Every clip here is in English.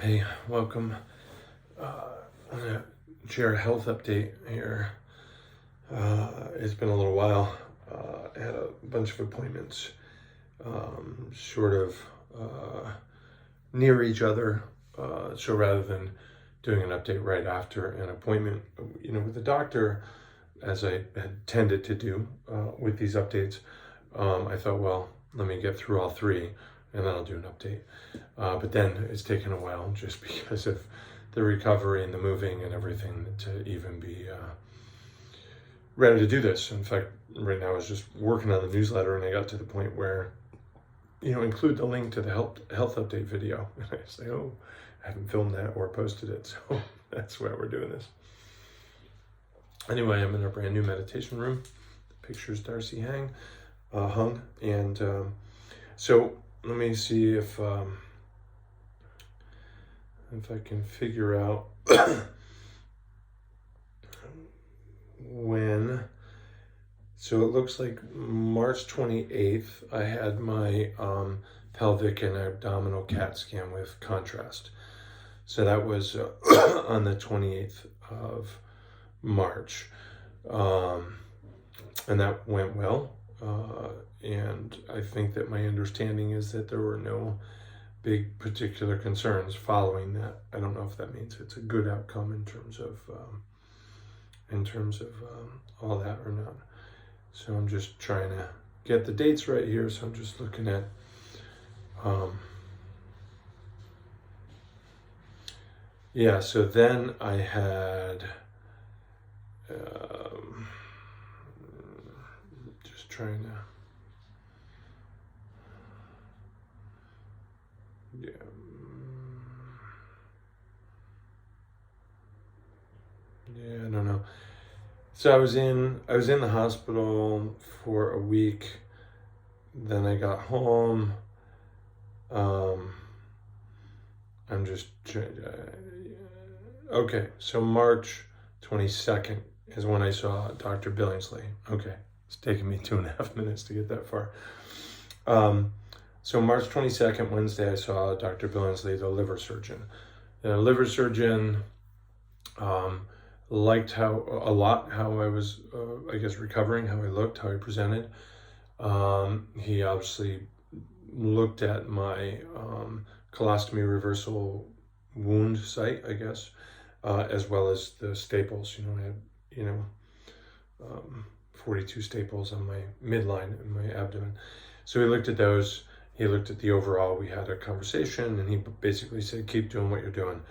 Hey, welcome. I'm gonna share a health update here. It's been a little while. I had a bunch of appointments, sort of near each other. So rather than doing an update right after an appointment, with the doctor, as I had tended to do with these updates, I thought, well, let me get through all three and then I'll do an update. But then it's taken a while just because of the recovery and the moving and everything to even be ready to do this. In fact, right now I was just working on the newsletter and I got to the point where, include the link to the health update video. And I say, oh, I haven't filmed that or posted it. So that's why we're doing this. Anyway, I'm in a brand new meditation room. The pictures Darcy hung. And so let me see if I can figure out when. So it looks like March 28th, I had my pelvic and abdominal CAT scan with contrast. So that was on the 28th of March. And that went well. And I think that my understanding is that there were no big particular concerns following that. I don't know if that means it's a good outcome in terms of all that or not. So I'm just trying to get the dates right here. So I'm just looking at so then I had just trying to I don't know. So I was in the hospital for a week. Then I got home. I'm just okay. So March 22nd is when I saw Dr. Billingsley. Okay, it's taken me 2.5 minutes to get that far. So March 22nd, Wednesday, I saw Dr. Billingsley, the liver surgeon. The liver surgeon liked how I was, recovering, how I looked, how I presented. He obviously looked at my colostomy reversal wound site, I guess, as well as the staples. I had, 42 staples on my midline in my abdomen. So he looked at those. He looked at the overall. We had a conversation, and he basically said, keep doing what you're doing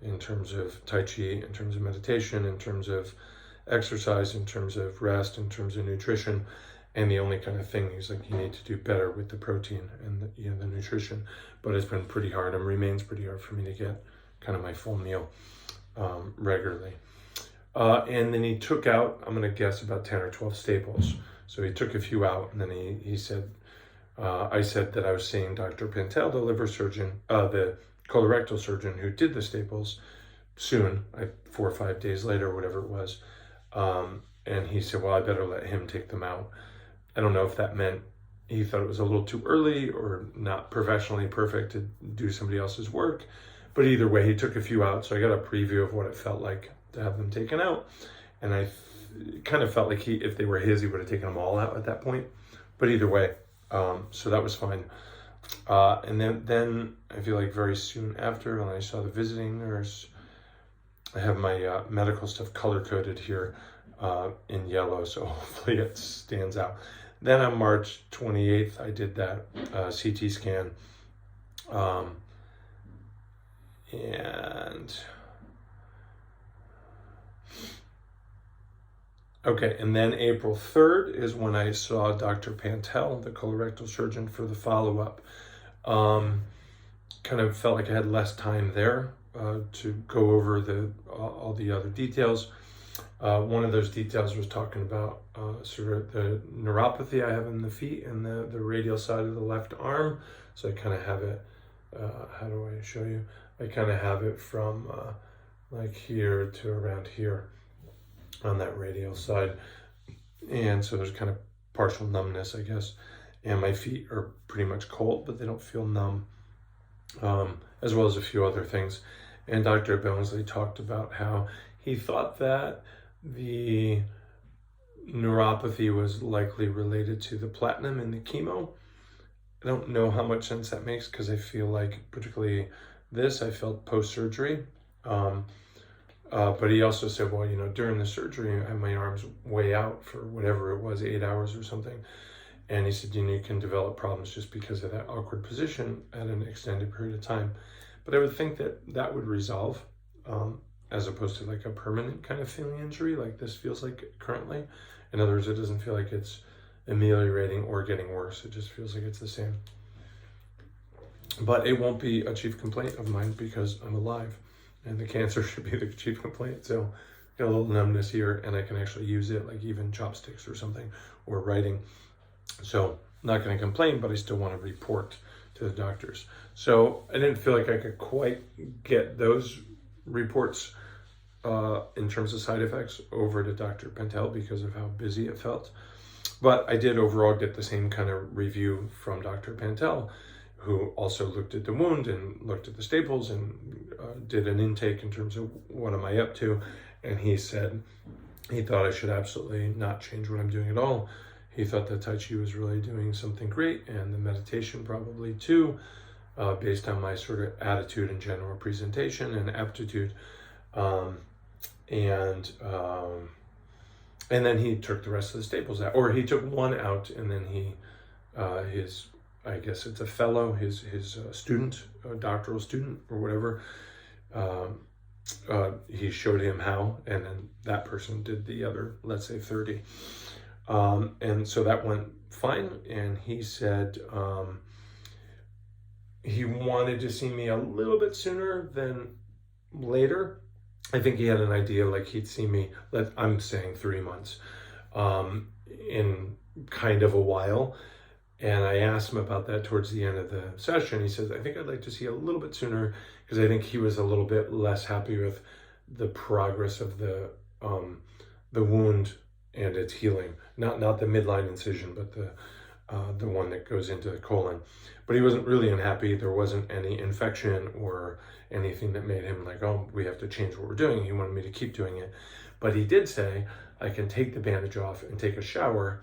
in terms of Tai Chi, in terms of meditation, in terms of exercise, in terms of rest, in terms of nutrition. And the only kind of thing, he's like, you need to do better with the protein and the nutrition. But it's been pretty hard and remains pretty hard for me to get kind of my full meal regularly. And then he took out, I'm going to guess, about 10 or 12 staples. So he took a few out, and then he said, I said that I was seeing Dr. Pantel, the liver surgeon, the colorectal surgeon who did the staples soon, 4 or 5 days later, whatever it was. And he said, well, I better let him take them out. I don't know if that meant he thought it was a little too early or not professionally perfect to do somebody else's work. But either way, he took a few out. So I got a preview of what it felt like to have them taken out. And I kind of felt like if they were his, he would have taken them all out at that point. But either way, so that was fine. And then I feel like very soon after, when I saw the visiting nurse, I have my medical stuff color-coded here in yellow, so hopefully it stands out. Then on March 28th, I did that CT scan. And then April 3rd is when I saw Dr. Pantel, the colorectal surgeon, for the follow-up. Kind of felt like I had less time there to go over all the other details. One of those details was talking about sort of the neuropathy I have in the feet and the radial side of the left arm. So I kind of have it, how do I show you? I kind of have it from like here to around here on that radial side. And so there's kind of partial numbness, I guess. And my feet are pretty much cold, but they don't feel numb. as well as a few other things. And Dr. Billingsley talked about how he thought that the neuropathy was likely related to the platinum in the chemo. I don't know how much sense that makes, because I feel like, particularly this, I felt post-surgery. But he also said, well, during the surgery, I had my arms way out for whatever it was, 8 hours or something. And he said, you can develop problems just because of that awkward position at an extended period of time. But I would think that would resolve, as opposed to like a permanent kind of feeling injury like this feels like currently. In other words, it doesn't feel like it's ameliorating or getting worse. It just feels like it's the same. But it won't be a chief complaint of mine because I'm alive, and the cancer should be the chief complaint. So got a little numbness here, and I can actually use it, like even chopsticks or something, or writing. So not going to complain, but I still want to report to the doctors. So I didn't feel like I could quite get those reports in terms of side effects over to Dr. Pentel because of how busy it felt. But I did overall get the same kind of review from Dr. Pentel, who also looked at the wound and looked at the staples and did an intake in terms of what am I up to. And he said he thought I should absolutely not change what I'm doing at all. He thought that Tai Chi was really doing something great, and the meditation probably too, based on my sort of attitude and general presentation and aptitude. And then he took the rest of the staples out, or he took one out, and then I guess it's a fellow, his student, a doctoral student or whatever, he showed him how, and then that person did the other, let's say 30. And so that went fine, and he said he wanted to see me a little bit sooner than later. I think he had an idea, like he'd see me, I'm saying 3 months, in kind of a while. And I asked him about that towards the end of the session. He says, I think I'd like to see a little bit sooner, because I think he was a little bit less happy with the progress of the wound and its healing. Not the midline incision, but the one that goes into the colon. But he wasn't really unhappy. There wasn't any infection or anything that made him like, oh, we have to change what we're doing. He wanted me to keep doing it. But he did say, I can take the bandage off and take a shower,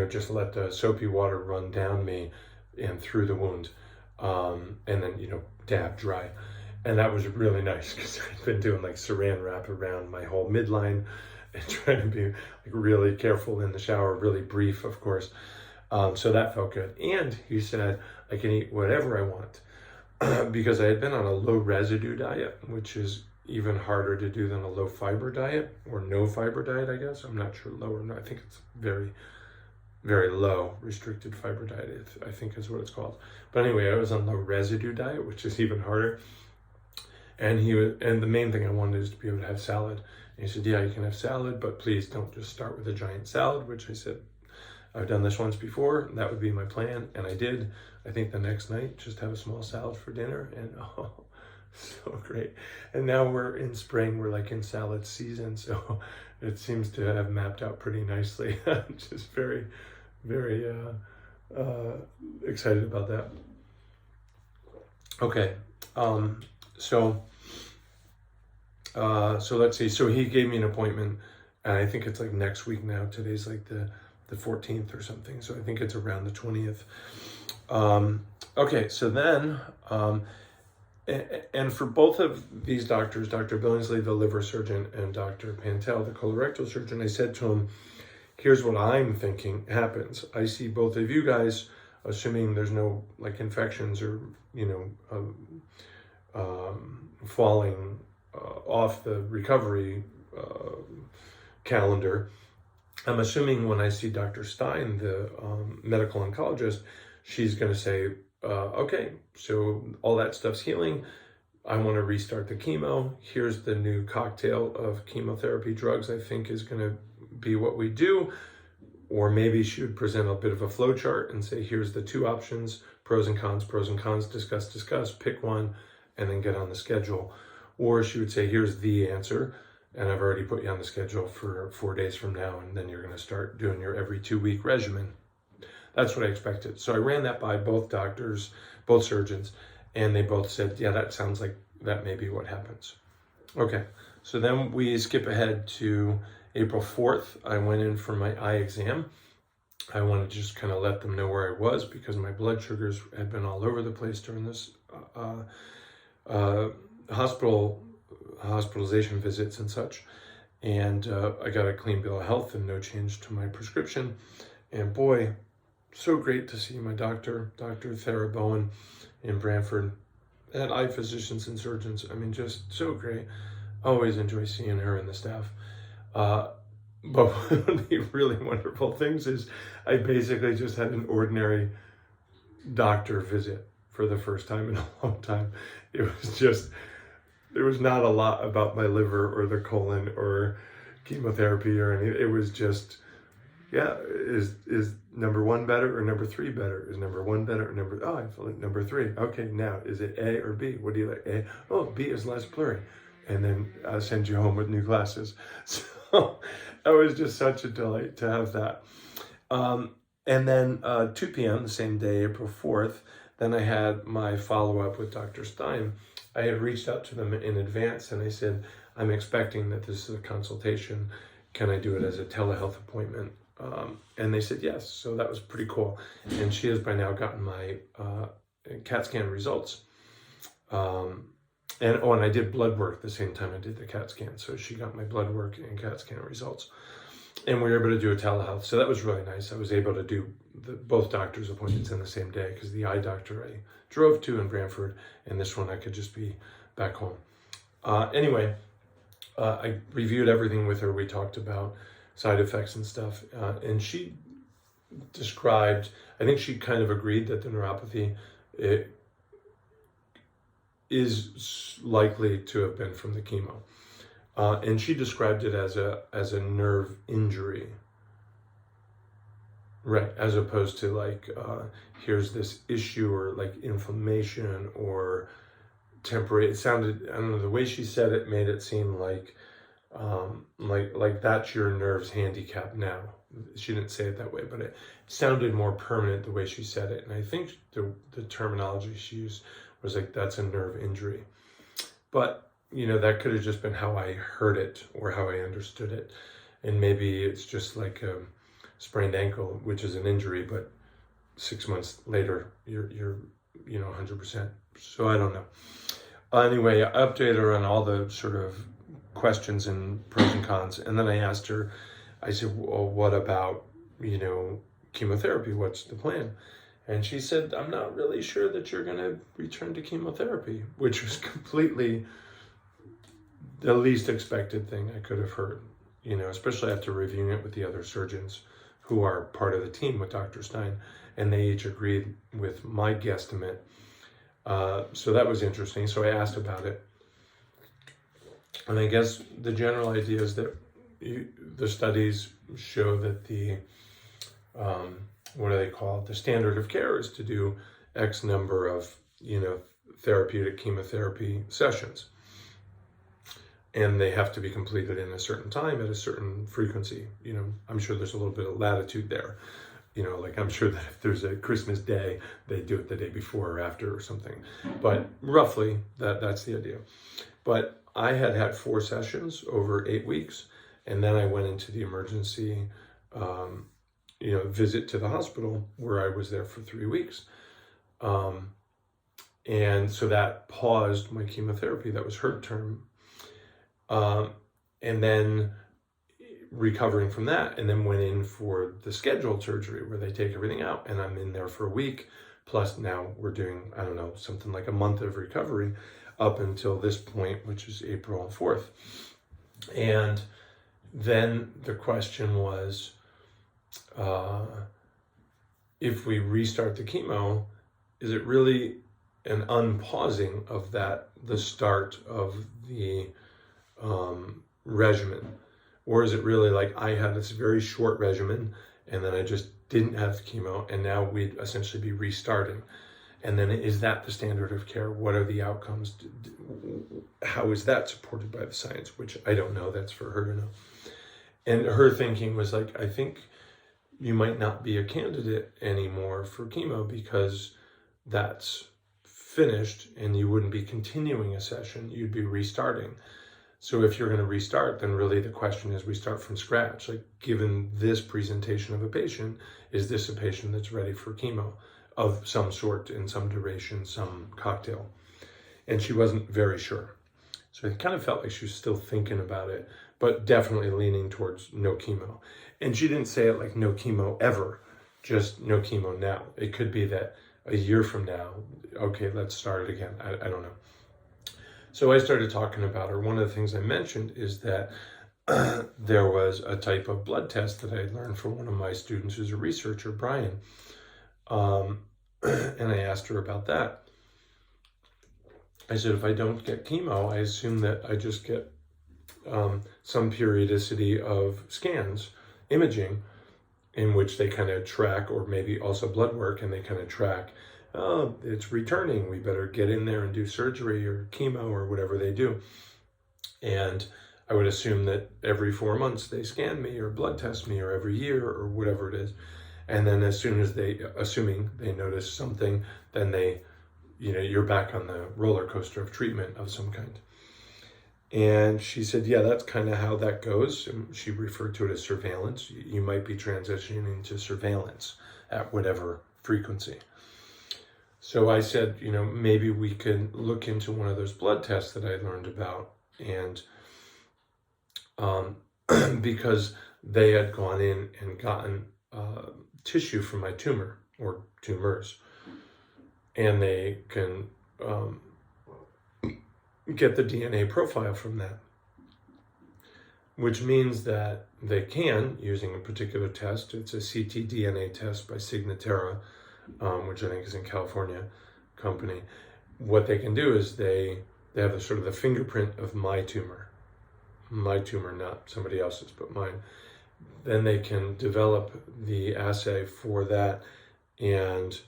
just let the soapy water run down me and through the wound, and then, dab dry. And that was really nice, because I've been doing like saran wrap around my whole midline and trying to be like really careful in the shower, really brief, of course. So that felt good. And he said, I can eat whatever I want, because I had been on a low residue diet, which is even harder to do than a low fiber diet, or no fiber diet, I guess. I'm not sure, low or no. I think it's very, very low restricted fiber diet, I think is what it's called. But anyway, I was on low residue diet, which is even harder. And the main thing I wanted is to be able to have salad. And he said, yeah, you can have salad, but please don't just start with a giant salad, which I said, I've done this once before. That would be my plan. And I did. I think the next night, just have a small salad for dinner, and oh, so great. And now we're in spring, we're like in salad season. So it seems to have mapped out pretty nicely. Just very, very excited about that. Okay. So let's see. So he gave me an appointment, and I think it's like next week now. Today's like the 14th or something. So I think it's around the 20th. Okay. So then, and for both of these doctors, Dr. Billingsley, the liver surgeon, and Dr. Pentel, the colorectal surgeon, I said to him, here's what I'm thinking happens. I see both of you guys, assuming there's no like infections or, falling off the recovery calendar. I'm assuming when I see Dr. Stein, the medical oncologist, she's going to say, okay, so all that stuff's healing. I want to restart the chemo. Here's the new cocktail of chemotherapy drugs I think is going to be what we do. Or maybe she would present a bit of a flow chart and say, here's the two options, pros and cons, discuss, pick one, and then get on the schedule. Or she would say, here's the answer, and I've already put you on the schedule for 4 days from now, and then you're going to start doing your every 2-week regimen. That's what I expected. So I ran that by both doctors, both surgeons, And they both said, yeah, that sounds like that may be what happens. Okay, so then we skip ahead to April 4th. I went in for my eye exam. I wanted to just kind of let them know where I was because my blood sugars had been all over the place during this hospitalization visits and such. And I got a clean bill of health and no change to my prescription. And boy, so great to see my doctor, Dr. Thera Bowen in Brantford, and eye physicians and surgeons. I mean, just so great. Always enjoy seeing her and the staff. But one of the really wonderful things is I basically just had an ordinary doctor visit for the first time in a long time. It was just, there was not a lot about my liver or the colon or chemotherapy or anything. It was just, yeah, is number 1 better or number 3 better? Is number 1 better or I feel like number 3. Okay, now, is it A or B? What do you like? A? Oh, B is less blurry. And then I'll send you home with new glasses. So that was just such a delight to have that. And then 2 p.m. the same day, April 4th, then I had my follow-up with Dr. Stein. I had reached out to them in advance and I said, I'm expecting that this is a consultation. Can I do it as a telehealth appointment? And they said yes, so that was pretty cool. And she has by now gotten my CAT scan results. And I did blood work the same time I did the CAT scan. So she got my blood work and CAT scan results. And we were able to do a telehealth. So that was really nice. I was able to do both doctors' appointments in the same day because the eye doctor I drove to in Brantford, and this one I could just be back home. Anyway, I reviewed everything with her. We talked about side effects and stuff. And she described, I think she kind of agreed that the neuropathy is likely to have been from the chemo. And she described it as a nerve injury, right? As opposed to like, here's this issue or like inflammation or temporary. It sounded, I don't know, the way she said it made it seem like that's your nerves handicap now. She didn't say it that way, but it sounded more permanent the way she said it. And I think the terminology she used was like, that's a nerve injury. But, you know, that could have just been how I heard it or how I understood it. And maybe it's just like a sprained ankle, which is an injury, but 6 months later, you're 100%. So I don't know. Anyway, I updated her on all the sort of questions and pros and cons. And then I asked her, I said, well, what about, chemotherapy? What's the plan? And she said, I'm not really sure that you're going to return to chemotherapy, which was completely the least expected thing I could have heard, especially after reviewing it with the other surgeons who are part of the team with Dr. Stein, and they each agreed with my guesstimate. So that was interesting. So I asked about it. And I guess the general idea is that the studies show that the, what do they call it? The standard of care is to do X number of, therapeutic chemotherapy sessions. And they have to be completed in a certain time at a certain frequency. I'm sure there's a little bit of latitude there. Like I'm sure that if there's a Christmas day, they do it the day before or after or something. But roughly, that's the idea. But I had 4 sessions over 8 weeks. And then I went into the emergency, visit to the hospital where I was there for 3 weeks. And so that paused my chemotherapy. That was her term. And then recovering from that, and then went in for the scheduled surgery where they take everything out, and I'm in there for a week. Plus now we're doing, I don't know, something like a month of recovery up until this point, which is April 4th. And then the question was, if we restart the chemo, is it really an unpausing of the start of the regimen? Or is it really like I had this very short regimen and then I just didn't have the chemo and now we'd essentially be restarting? And then is that the standard of care? What are the outcomes? How is that supported by the science? Which I don't know, that's for her to know. And her thinking was like, I think you might not be a candidate anymore for chemo because that's finished and you wouldn't be continuing a session, you'd be restarting. So if you're going to restart, then really the question is we start from scratch. Like, given this presentation of a patient, is this a patient that's ready for chemo of some sort, in some duration, some cocktail? And she wasn't very sure. So it kind of felt like she was still thinking about it, but definitely leaning towards no chemo. And she didn't say it like no chemo ever, just no chemo now. It could be that a year from now, okay, let's start it again. I don't know. So I started talking about her. One of the things I mentioned is that there was a type of blood test that I had learned from one of my students who's a researcher, Brian. And I asked her about that. I said, if I don't get chemo, I assume that I just get some periodicity of scans, imaging, in which they kind of track, or maybe also blood work, and they kind of track, oh, it's returning, we better get in there and do surgery or chemo or whatever they do. And I would assume that every 4 months they scan me or blood test me, or every year or whatever it is. And then as soon as assuming they notice something, then you're back on the roller coaster of treatment of some kind. And she said, yeah, that's kind of how that goes. And she referred to it as surveillance. You might be transitioning to surveillance at whatever frequency. So I said, maybe we could look into one of those blood tests that I learned about. And because they had gone in and gotten tissue from my tumor or tumors, and they can get the DNA profile from that, which means that they can, using a particular test, it's a ctDNA test by Signatera, which I think is in California company. What they can do is they have the sort of the fingerprint of my tumor, not somebody else's, but mine. Then they can develop the assay for that, and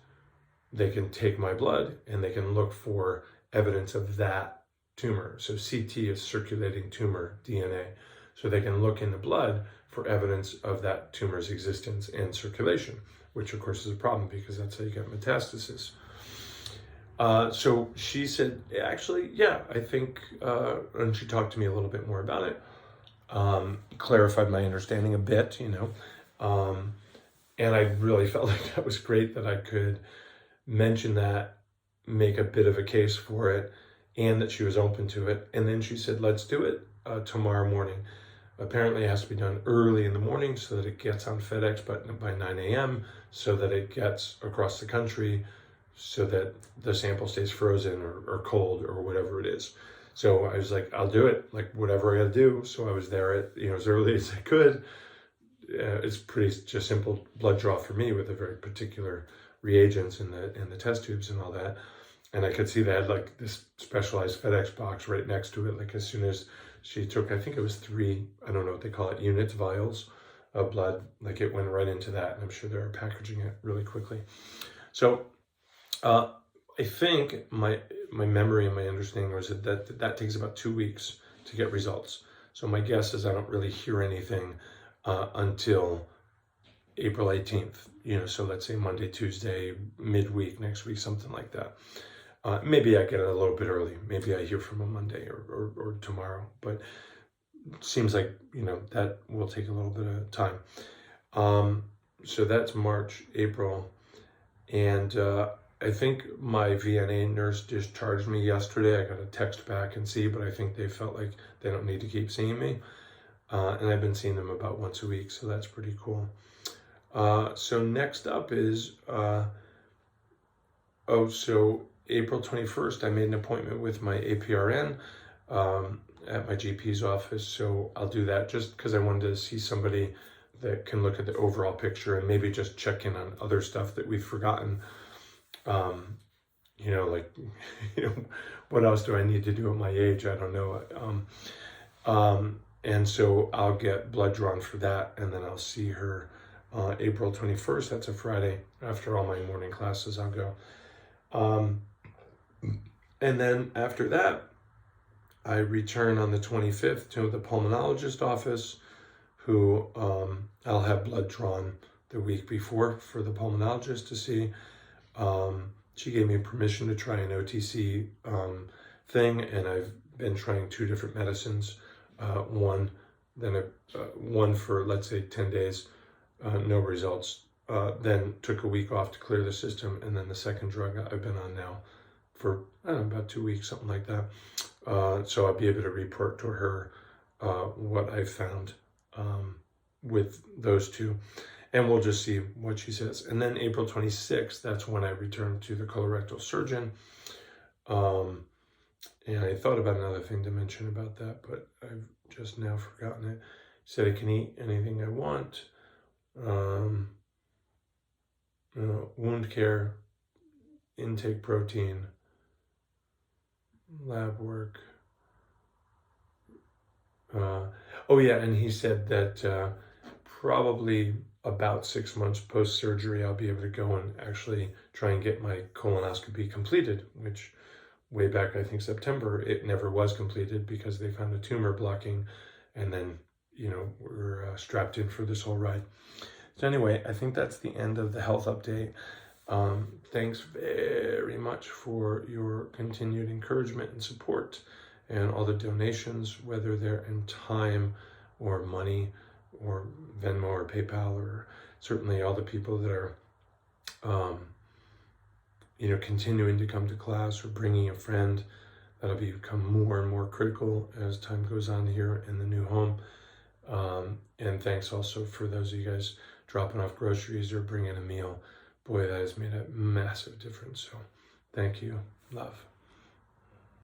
they can take my blood and they can look for evidence of that tumor. So CT is circulating tumor DNA. So they can look in the blood for evidence of that tumor's existence and circulation, which of course is a problem because that's how you get metastasis. So she said, actually, yeah, I think, and she talked to me a little bit more about it, clarified my understanding a bit, and I really felt like that was great that I could mention that, make a bit of a case for it, and that she was open to it. And then she said, let's do it tomorrow morning. Apparently it has to be done early in the morning so that it gets on FedEx by 9 a.m., so that it gets across the country, so that the sample stays frozen or cold or whatever it is. So I was like, I'll do it, like whatever I gotta do. So I was there at, as early as I could. It's pretty just simple blood draw for me with a very particular reagents and the test tubes and all that. And I could see they had like this specialized FedEx box right next to it. Like as soon as she took, I think it was 3, I don't know what they call it, units, vials of blood, like it went right into that. And I'm sure they're packaging it really quickly. So I think my memory and my understanding was that takes about 2 weeks to get results. So my guess is I don't really hear anything until April 18th, so let's say Monday, Tuesday, midweek, next week, something like that. Maybe I get it a little bit early. Maybe I hear from them Monday or tomorrow, but it seems like, that will take a little bit of time. So that's March, April. And I think my VNA nurse discharged me yesterday. I got a text back and see, but I think they felt like they don't need to keep seeing me. And I've been seeing them about once a week, so that's pretty cool. So next up is, so April 21st, I made an appointment with my APRN at my GP's office. So I'll do that just because I wanted to see somebody that can look at the overall picture and maybe just check in on other stuff that we've forgotten. What else do I need to do at my age? I don't know. And so I'll get blood drawn for that, and then I'll see her April 21st. That's a Friday. After all my morning classes, I'll go. And then after that, I return on the 25th to the pulmonologist office, who I'll have blood drawn the week before for the pulmonologist to see. she gave me permission to try an OTC thing, and I've been trying 2 different medicines. One for, let's say, 10 days, no results. Then took a week off to clear the system, and then the second drug I've been on now for, I don't know, about 2 weeks, something like that. So I'll be able to report to her what I found with those 2. And we'll just see what she says. And then April 26th, that's when I returned to the colorectal surgeon. And I thought about another thing to mention about that, but I've just now forgotten it. He said I can eat anything I want. Wound care, intake protein, lab work. Oh yeah, and he said that probably about 6 months post-surgery, I'll be able to go and actually try and get my colonoscopy completed, which way back, I think September, it never was completed because they found a tumor blocking, and then, we're strapped in for this whole ride. So anyway, I think that's the end of the health update. Thanks very much for your continued encouragement and support, and all the donations, whether they're in time or money or Venmo or PayPal, or certainly all the people that are, continuing to come to class or bringing a friend. That'll become more and more critical as time goes on here in the new home. And thanks also for those of you guys dropping off groceries or bringing a meal. Boy, that has made a massive difference. So thank you. Love.